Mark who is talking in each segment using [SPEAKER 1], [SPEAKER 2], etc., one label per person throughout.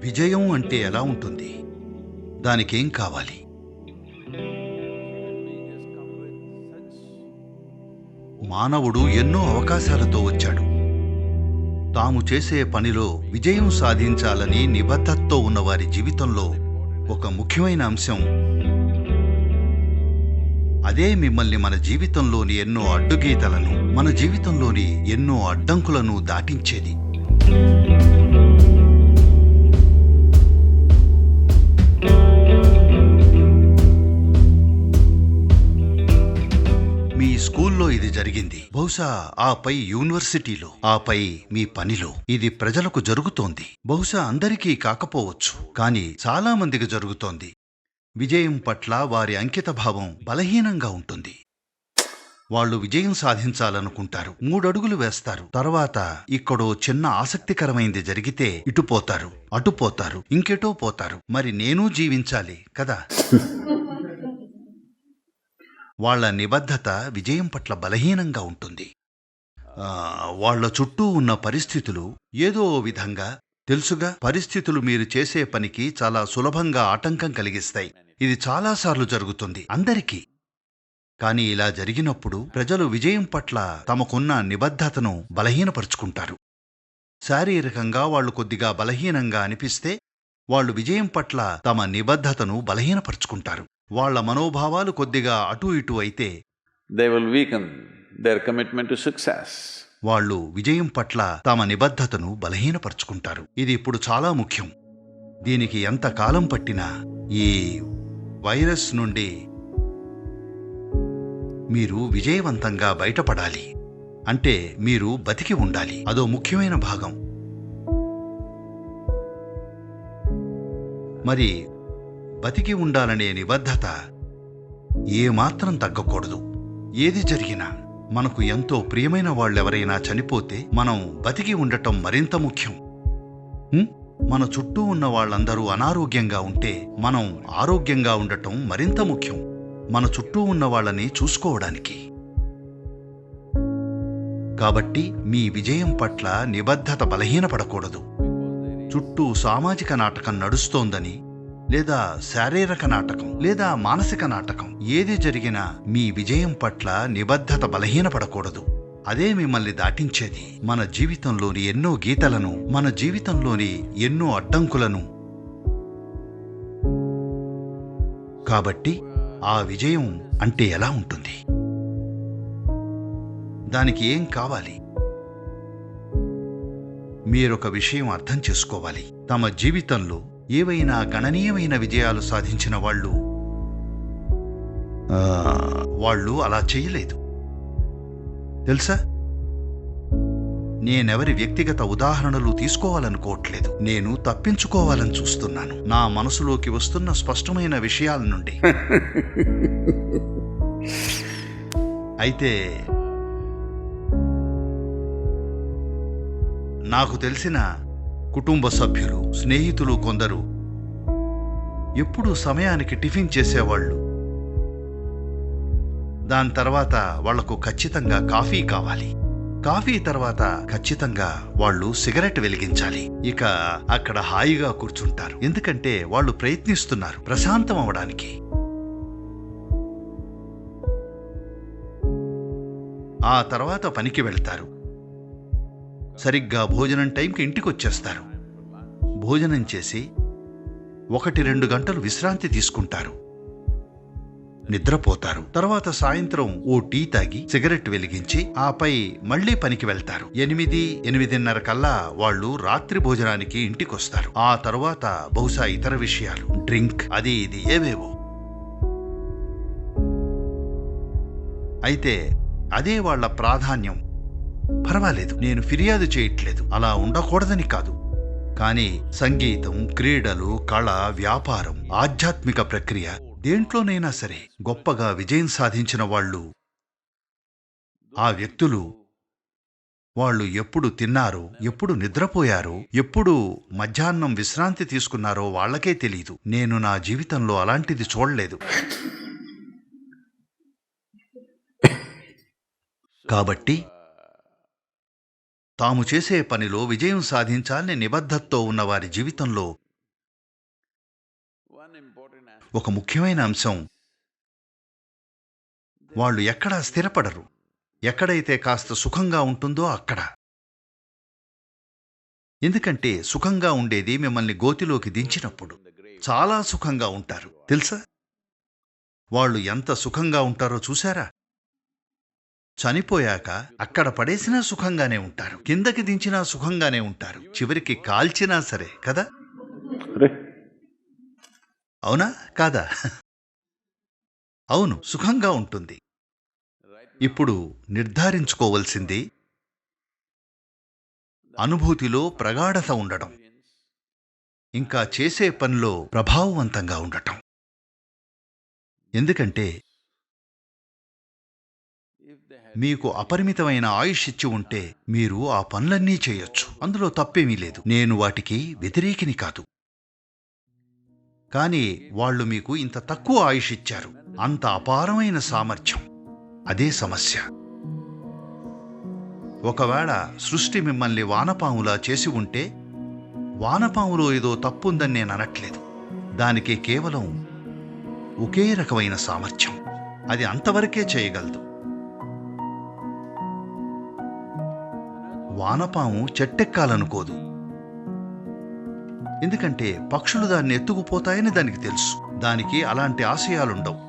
[SPEAKER 1] విజయం అంటే ఎలా ఉంటుంది? దానికేం కావాలి? మానవుడు ఎన్నో అవకాశాలతో వచ్చాడు. తాము చేసే పనిలో విజయం సాధించాలని నిబద్ధతతో ఉన్నవారి జీవితంలో ఒక ముఖ్యమైన అంశం అదే మిమ్మల్ని మన జీవితంలోని ఎన్నో అడ్డుగీతలను, మన జీవితంలోని ఎన్నో అడ్డంకులను దాటించేది. మీ స్కూల్లో ఇది జరిగింది, బహుశా ఆపై యూనివర్సిటీలో, ఆపై మీ పనిలో. ఇది ప్రజలకు జరుగుతోంది. బహుశా అందరికీ కాకపోవచ్చు, కానీ చాలా మందికి జరుగుతోంది. విజయం పట్ల వారి అంకితభావం బలహీనంగా ఉంటుంది. వాళ్ళు విజయం సాధించాలనుకుంటారు, 3 అడుగులు వేస్తారు. తర్వాత ఇక్కడో చిన్న ఆసక్తికరమైంది జరిగితే ఇటుపోతారు, అటుపోతారు, ఇంకెటో పోతారు. మరి నేనూ జీవించాలి కదా. వాళ్ల నిబద్ధత విజయం పట్ల బలహీనంగా ఉంటుంది. వాళ్ల చుట్టూ ఉన్న పరిస్థితులు ఏదో విధంగా, తెలుసుగా, పరిస్థితులు మీరు చేసే పనికి చాలా సులభంగా ఆటంకం కలిగిస్తాయి. ఇది చాలాసార్లు జరుగుతుంది అందరికీ. కానీ ఇలా జరిగినప్పుడు ప్రజలు విజయం పట్ల తమకున్న నిబద్ధతను బలహీనపరుచుకుంటారు. శారీరకంగా వాళ్ళు కొద్దిగా బలహీనంగా అనిపిస్తే వాళ్ళు విజయం పట్ల తమ నిబద్ధతను బలహీనపరుచుకుంటారు. వాళ్ల మనోభావాలు కొద్దిగా అటూ ఇటూ అయితే
[SPEAKER 2] they will weaken their commitment to success.
[SPEAKER 1] వాళ్ళు విజయం పట్ల తమ నిబద్ధతను బలహీనపరుచుకుంటారు. ఇది ఇప్పుడు చాలా ముఖ్యం. దీనికి ఎంత కాలం పట్టినా ఈ వైరస్ నుండి మీరు విజయవంతంగా బయటపడాలి అంటే మీరు బతికి ఉండాలి. అదో ముఖ్యమైన భాగం. మరి బతికి ఉండాలనే నిబద్ధత ఏమాత్రం తగ్గకూడదు. ఏది జరిగినా, మనకు ఎంతో ప్రియమైన వాళ్ళెవరైనా చనిపోతే మనం బతికి ఉండటం మరింత ముఖ్యం. మన చుట్టూ ఉన్న వాళ్ళందరూ అనారోగ్యంగా ఉంటే మనం ఆరోగ్యంగా ఉండటం మరింత ముఖ్యం, మన చుట్టూ ఉన్న వాళ్ళని చూసుకోవడానికి. కాబట్టి మీ విజయం పట్ల నిబద్ధత బలహీనపడకూడదు. చుట్టూ సామాజిక నాటకం నడుస్తోందని, లేదా శారీరక నాటకం, లేదా మానసిక నాటకం, ఏది జరిగినా మీ విజయం పట్ల నిబద్ధత బలహీనపడకూడదు. అదే మిమ్మల్ని దాటించేది. మన జీవితంలోని ఎన్నో గీతలను, మన జీవితంలోని ఎన్నో అడ్డంకులను. కాబట్టి ఆ విజయం అంటే ఎలా ఉంటుంది? దానికి ఏం కావాలి? మీరొక విషయం అర్థం చేసుకోవాలి. తమ జీవితంలో ఏవైనా గణనీయమైన విజయాలు సాధించిన వాళ్ళు అలా చేయలేదు. తెలుసా, నేనెవరి వ్యక్తిగత ఉదాహరణలు తీసుకోవాలనుకోవట్లేదు. నేను తప్పించుకోవాలని చూస్తున్నాను నా మనసులోకి వస్తున్న స్పష్టమైన విషయాల నుండి. అయితే నాకు తెలిసిన కుటుంబ సభ్యులు, స్నేహితులు కొందరు ఎప్పుడూ సమయానికి టిఫిన్ చేసేవాళ్ళు. దాని తర్వాత వాళ్లకు ఖచ్చితంగా కాఫీ కావాలి. కాఫీ తర్వాత ఖచ్చితంగా వాళ్ళు సిగరెట్ వెలిగించాలి. ఇక అక్కడ హాయిగా కూర్చుంటారు, ఎందుకంటే వాళ్ళు ప్రయత్నిస్తున్నారు ప్రశాంతం అవడానికి. ఆ తర్వాత పనికి వెళ్తారు. సరిగ్గా భోజనం టైంకి ఇంటికొచ్చేస్తారు. భోజనం చేసి 1-2 గంటలు విశ్రాంతి తీసుకుంటారు, నిద్రపోతారు. తర్వాత సాయంత్రం ఓ టీ తాగి సిగరెట్ వెలిగించి ఆపై మళ్లీ పనికి వెళ్తారు. 8-8:30 కల్లా వాళ్ళు రాత్రి భోజనానికి ఇంటికొస్తారు. ఆ తరువాత బహుశా ఇతర విషయాలు, డ్రింక్, అది ఇది ఏవేవో. అయితే అదే వాళ్ళ ప్రాధాన్యం. పర్వాలేదు, నేను ఫిర్యాదు చేయట్లేదు, అలా ఉండకూడదని కాదు. కానీ సంగీతం, క్రీడలు, కళ, వ్యాపారం, ఆధ్యాత్మిక ప్రక్రియ, దేంట్లోనైనా సరే గొప్పగా విజయం సాధించిన వాళ్ళు, ఆ వ్యక్తులు, వాళ్ళు ఎప్పుడు తిన్నారో, ఎప్పుడు నిద్రపోయారో, ఎప్పుడు మధ్యాహ్నం విశ్రాంతి తీసుకున్నారో వాళ్లకే తెలీదు. నేను నా జీవితంలో అలాంటిది చూడలేదు. కాబట్టి తాము చేసే పనిలో విజయం సాధించాలని నిబద్ధతతో ఉన్నవారి జీవితంలో ఒక ముఖ్యమైన అంశం, వాళ్ళు ఎక్కడా స్థిరపడరు. ఎక్కడైతే కాస్త సుఖంగా ఉంటుందో అక్కడ. ఎందుకంటే సుఖంగా ఉండేది మిమ్మల్ని గోతిలోకి దించినప్పుడు. చాలా సుఖంగా ఉంటారు తెలుసా? వాళ్ళు ఎంత సుఖంగా ఉంటారో చూశారా? చనిపోయాక అక్కడ పడేసినా సుఖంగానే ఉంటారు, కిందకి దించినా సుఖంగానే ఉంటారు, చివరికి కాల్చినా సరే కదా? అవునా కాదా? అవును, సుఖంగా ఉంటుంది. ఇప్పుడు నిర్ధారించుకోవలసింది అనుభూతిలో ప్రగాఢత ఉండడం, ఇంకా చేసే పనిలో ప్రభావవంతంగా ఉండటం. ఎందుకంటే మీకు అపరిమితమైన ఆయుష్ ఇచ్చి ఉంటే మీరు ఆ పనులన్నీ చేయొచ్చు, అందులో తప్పేమీ లేదు. నేను వాటికి వ్యతిరేకిని కాదు. కానీ వాళ్ళు మీకు ఇంత తక్కువ ఆయుష్ ఇచ్చారు, అంత అపారమైన సామర్థ్యం. అదే సమస్య. ఒకవేళ సృష్టి మిమ్మల్ని వానపాములా చేసి ఉంటే, వానపాములో ఏదో తప్పుందని నేను అనట్లేదు. దానికి కేవలం ఒకే రకమైన సామర్థ్యం, అది అంతవరకే చేయగలదు. వానపాము చెట్టెక్కాలనుకోదు, ఎందుకంటే పక్షులు దాన్ని ఎత్తుకుపోతాయని దానికి తెలుసు. దానికి అలాంటి ఆశయాలుండవు.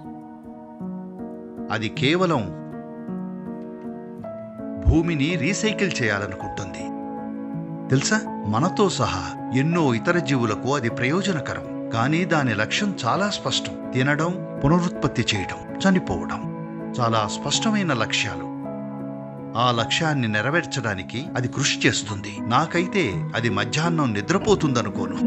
[SPEAKER 1] అది కేవలం భూమిని రీసైకిల్ చేయాలనుకుంటుంది. తెలుసా, మనతో సహా ఎన్నో ఇతర జీవులకు అది ప్రయోజనకరం. కానీ దాని లక్ష్యం చాలా స్పష్టం: తినడం, పునరుత్పత్తి చేయడం, చనిపోవడం. చాలా స్పష్టమైన లక్ష్యాలు. ఆ లక్ష్యాన్ని నెరవేర్చడానికి అది కృషి చేస్తుంది. నాకైతే అది మధ్యాహ్నం నిద్రపోతుందనుకోను.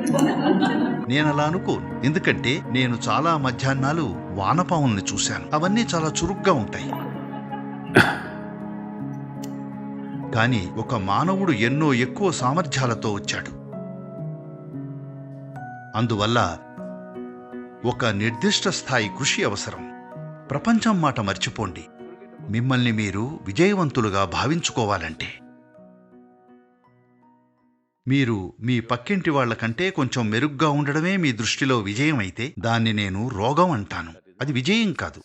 [SPEAKER 1] నేనలా అనుకోను, ఎందుకంటే నేను చాలా మధ్యాహ్నాలు వానపాముల్ని చూశాను. అవన్నీ చాలా చురుగ్గా ఉంటాయి. కానీ ఒక మానవుడు ఎన్నో ఎక్కువ సామర్థ్యాలతో వచ్చాడు. అందువల్ల ఒక నిర్దిష్ట స్థాయి కృషి అవసరం. ప్రపంచం మాట మర్చిపోండి. మిమ్మల్ని మీరు విజయవంతులుగా భావించుకోవాలంటే మీరు మీ పక్కింటి వాళ్లకంటే కొంచెం మెరుగ్గా ఉండడమే మీ దృష్టిలో విజయం అయితే దాన్ని నేను రోగం అంటాను. అది విజయం కాదు.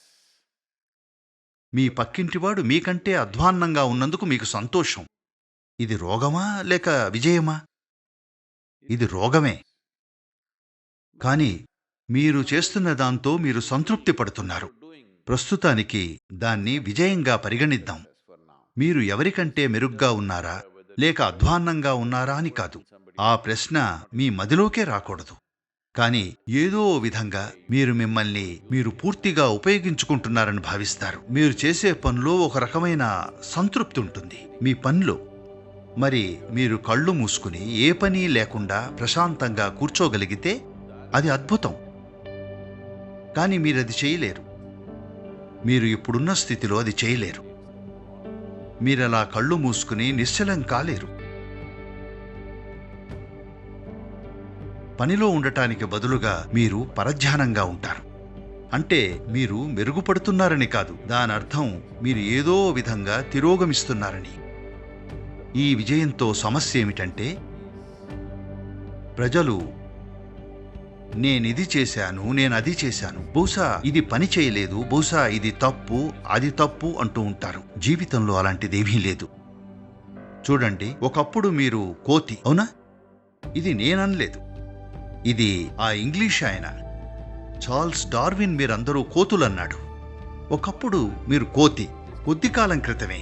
[SPEAKER 1] మీ పక్కింటివాడు మీకంటే అధ్వాన్నంగా ఉన్నందుకు మీకు సంతోషం. ఇది రోగమా లేక విజయమా? ఇది రోగమే. కానీ మీరు చేస్తున్న దాంతో మీరు సంతృప్తి పడుతున్నారు. ప్రస్తుతానికి దాన్ని విజయంగా పరిగణిద్దాం. మీరు ఎవరికంటే మెరుగ్గా ఉన్నారా లేక అధ్వాన్నంగా ఉన్నారా అని కాదు. ఆ ప్రశ్న మీ మదిలోకే రాకూడదు. కానీ ఏదో విధంగా మీరు మిమ్మల్ని మీరు పూర్తిగా ఉపయోగించుకుంటున్నారని భావిస్తారు. మీరు చేసే పనిలో ఒక రకమైన సంతృప్తి ఉంటుంది మీ పనిలో. మరి మీరు కళ్ళు మూసుకుని ఏ పని లేకుండా ప్రశాంతంగా కూర్చోగలిగితే అది అద్భుతం. కానీ మీరది చేయలేరు. మీరు ఇప్పుడున్న స్థితిలో అది చేయలేరు. మీరలా కళ్ళు మూసుకుని నిశ్చలం కాలేరు. పనిలో ఉండటానికి బదులుగా మీరు పరధ్యానంగా ఉంటారు. అంటే మీరు మెరుగుపడుతున్నారని కాదు, దానర్థం మీరు ఏదో విధంగా తిరోగమిస్తున్నారని. ఈ విజయంతో సమస్య ఏమిటంటే ప్రజలు నేనిది చేశాను, నేనది చేశాను, బహుశా ఇది పని చేయలేదు, బహుశా ఇది తప్పు, అది తప్పు అంటూ ఉంటారు. జీవితంలో అలాంటిదేమీ లేదు. చూడండి, ఒకప్పుడు మీరు కోతి, అవునా? ఇది నేననలేదు, ఇది ఆ ఇంగ్లీష్ ఆయన చార్ల్స్ డార్విన్ మీరందరూ కోతులన్నాడు. ఒకప్పుడు మీరు కోతి, కొద్ది కాలం క్రితమే.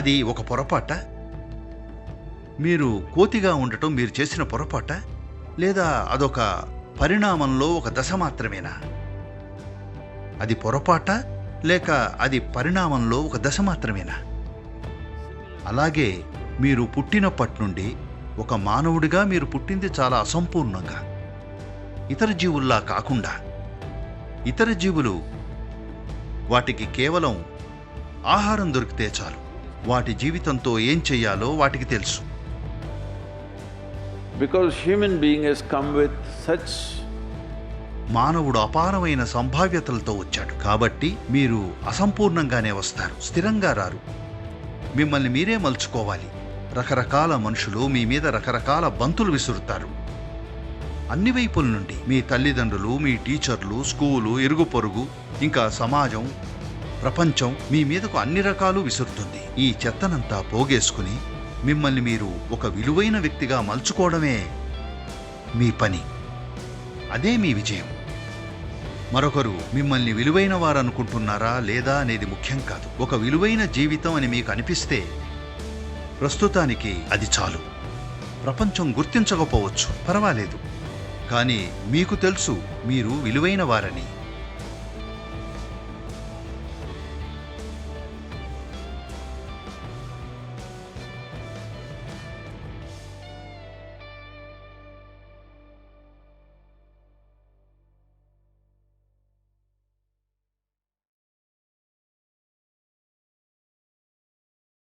[SPEAKER 1] అది ఒక పొరపాట? మీరు కోతిగా ఉండటం మీరు చేసిన పొరపాట, లేదా అదొక పరిణామంలో ఒక దశ మాత్రమేనా? అది పొరపాట లేక అది పరిణామంలో ఒక దశ మాత్రమేనా? అలాగే మీరు పుట్టినప్పటి నుండి ఒక మానవుడిగా మీరు పుట్టింది చాలా అసంపూర్ణంగా, ఇతర జీవుల్లా కాకుండా. ఇతర జీవులు వాటికి కేవలం ఆహారం దొరికితే చాలు, వాటి జీవితంతో ఏం చెయ్యాలో వాటికి తెలుసు.
[SPEAKER 2] Because human being has come with such
[SPEAKER 1] మానవుడు అపారమైన సంభావ్యతలతో వచ్చాడు. కాబట్టి మీరు అసంపూర్ణంగానే వస్తారు, స్థిరంగా రారు. మిమ్మల్ని మీరే మలుచుకోవాలి. రకరకాల మనుషులు మీ మీద రకరకాల బంతులు విసురుతారు. అన్ని వైపుల నుండి మీ తల్లిదండ్రులు, మీ టీచర్లు, స్కూలు, ఇరుగు పొరుగు, ఇంకా సమాజం, ప్రపంచం మీ మీదకు అన్ని రకాలు విసురుతుంది. ఈ చెత్తనంతా పోగేసుకుని మిమ్మల్ని మీరు ఒక విలువైన వ్యక్తిగా మలుచుకోవడమే మీ పని. అదే మీ విజయం. మరొకరు మిమ్మల్ని విలువైన వారనుకుంటున్నారా లేదా అనేది ముఖ్యం కాదు. ఒక విలువైన జీవితం అని మీకు అనిపిస్తే ప్రస్తుతానికి అది చాలు. ప్రపంచం గుర్తించకపోవచ్చు, పర్వాలేదు. కానీ మీకు తెలుసు మీరు విలువైన వారని.